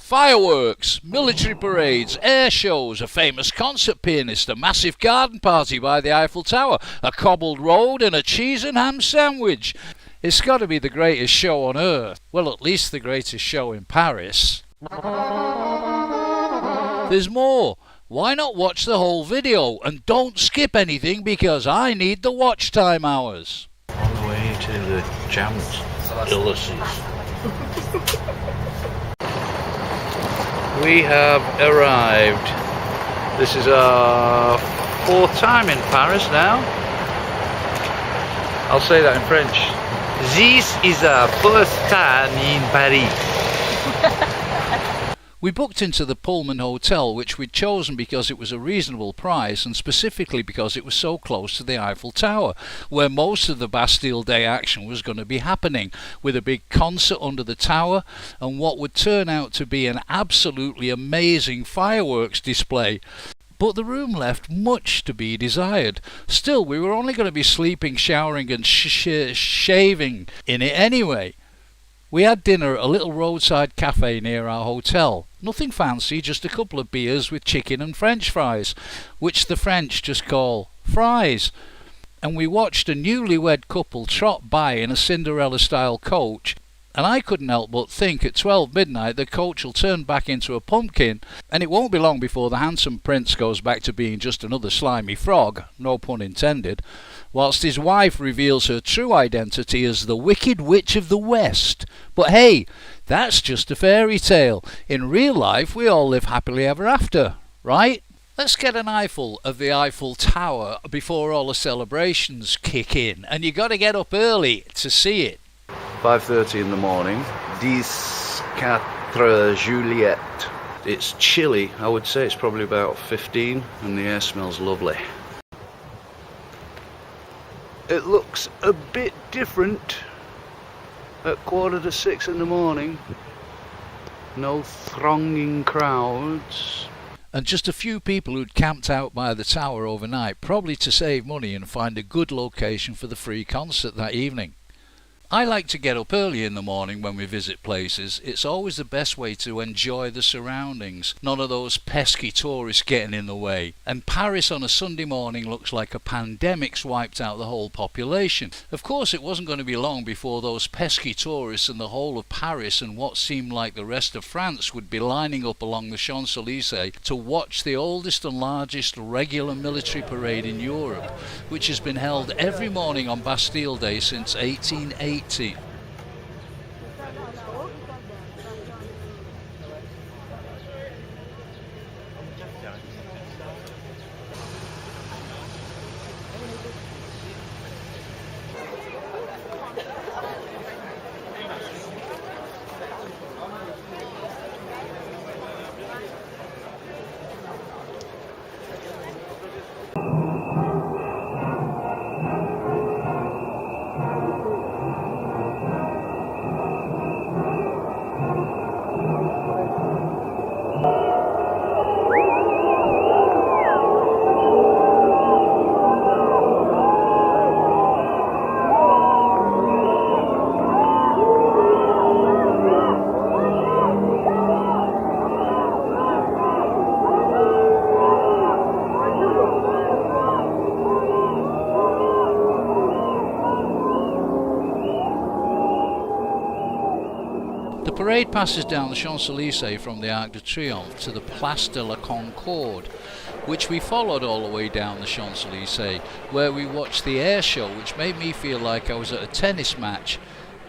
Fireworks, military parades, air shows, a famous concert pianist, a massive garden party by the Eiffel Tower, a cobbled road and a cheese and ham sandwich. It's got to be the greatest show on earth. Well, at least the greatest show in Paris. There's more. Why not watch the whole video? And don't skip anything because I need the watch time hours. On the way to the Champs-Élysées. We have arrived. This is our 4th time in Paris now. I'll say that in French. This is our 4th time in Paris. We booked into the Pullman Hotel, which we'd chosen because it was a reasonable price and specifically because it was so close to the Eiffel Tower, where most of the Bastille Day action was going to be happening, with a big concert under the tower and what would turn out to be an absolutely amazing fireworks display. But the room left much to be desired. Still, we were only going to be sleeping, showering and shaving in it anyway. We had dinner at a little roadside cafe near our hotel. Nothing fancy, just a couple of beers with chicken and French fries, which the French just call fries. And we watched a newlywed couple trot by in a Cinderella-style coach, and I couldn't help but think at 12 midnight the coach will turn back into a pumpkin, and it won't be long before the handsome prince goes back to being just another slimy frog, no pun intended, whilst his wife reveals her true identity as the Wicked Witch of the West. But hey, that's just a fairy tale. In real life, we all live happily ever after, right? Let's get an eyeful of the Eiffel Tower before all the celebrations kick in, and you got to get up early to see it. 5:30 in the morning. 14 Juillet. It's chilly. I would say it's probably about 15, and the air smells lovely. It looks a bit different at 5:45 in the morning. No thronging crowds. And just a few people who'd camped out by the tower overnight, probably to save money and find a good location for the free concert that evening. I like to get up early in the morning when we visit places. It's always the best way to enjoy the surroundings. None of those pesky tourists getting in the way. And Paris on a Sunday morning looks like a pandemic's wiped out the whole population. Of course, it wasn't going to be long before those pesky tourists and the whole of Paris and what seemed like the rest of France would be lining up along the Champs-Élysées to watch the oldest and largest regular military parade in Europe, which has been held every morning on Bastille Day since 1880. The parade passes down the Champs-Élysées from the Arc de Triomphe to the Place de la Concorde, which we followed all the way down the Champs-Élysées, where we watched the air show, which made me feel like I was at a tennis match,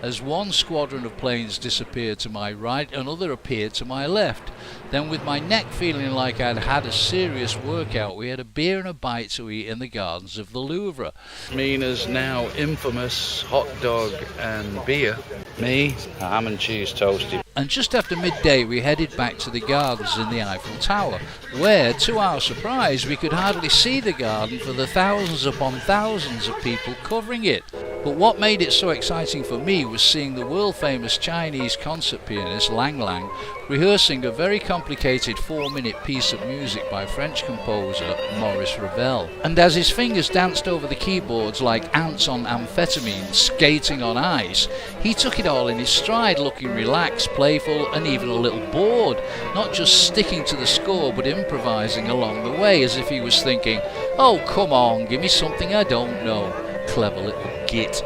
as one squadron of planes disappeared to my right, another appeared to my left. Then, with my neck feeling like I'd had a serious workout, we had a beer and a bite to eat in the gardens of the Louvre. Mina's now infamous hot dog and beer. Me, a ham and cheese toasty. And just after midday we headed back to the gardens in the Eiffel Tower, where, to our surprise, we could hardly see the garden for the thousands upon thousands of people covering it. But what made it so exciting for me was seeing the world-famous Chinese concert pianist Lang Lang rehearsing a very complicated 4-minute piece of music by French composer Maurice Ravel. And as his fingers danced over the keyboards like ants on amphetamine skating on ice, he took it all in his stride, looking relaxed, playful and even a little bored, not just sticking to the score but improvising along the way as if he was thinking, "Oh, come on, give me something I don't know." Clever little git.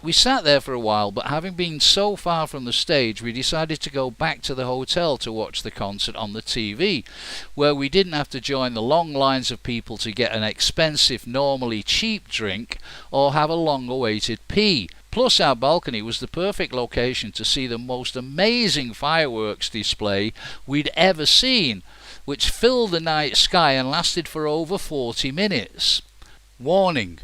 We sat there for a while, but having been so far from the stage, we decided to go back to the hotel to watch the concert on the TV, where we didn't have to join the long lines of people to get an expensive, normally cheap drink or have a long-awaited pee. Plus, our balcony was the perfect location to see the most amazing fireworks display we'd ever seen, which filled the night sky and lasted for over 40 minutes. Warning: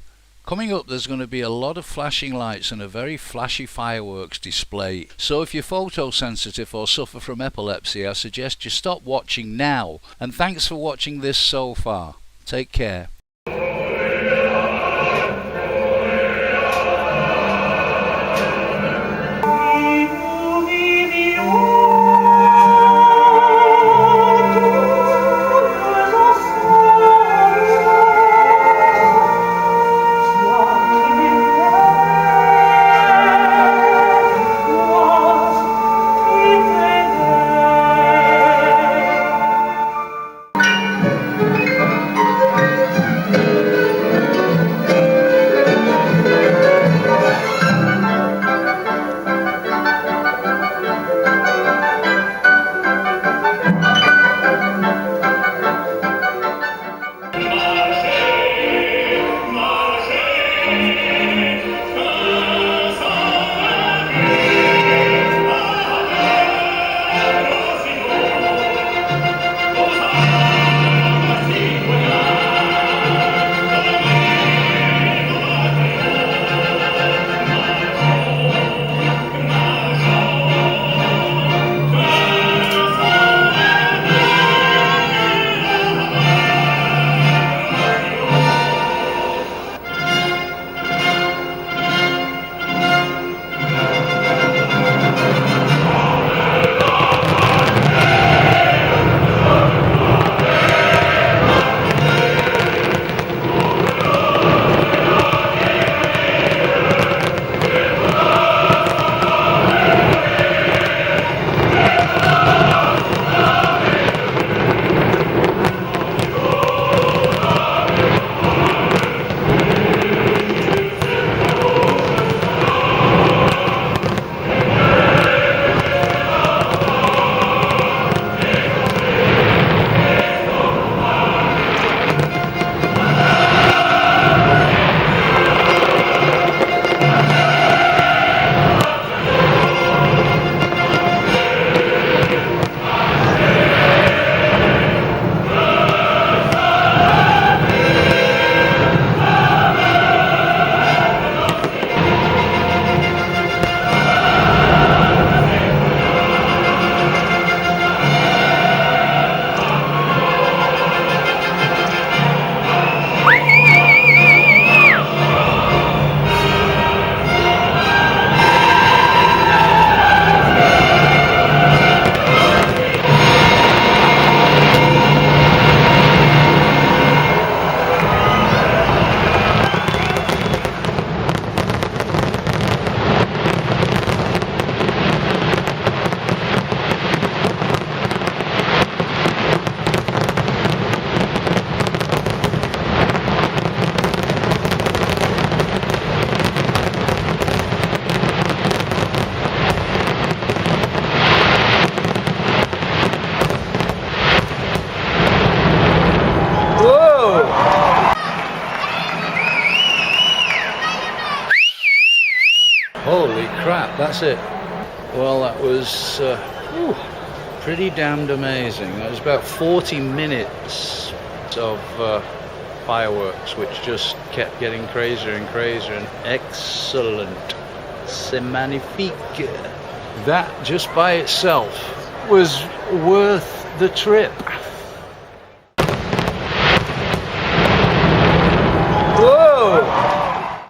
coming up there's going to be a lot of flashing lights and a very flashy fireworks display, so if you're photosensitive or suffer from epilepsy, I suggest you stop watching now. And thanks for watching this so far. Take care. Holy crap, that's it. Well, that was pretty damned amazing. It was about 40 minutes of fireworks, which just kept getting crazier and crazier, and excellent. C'est magnifique. That just by itself was worth the trip.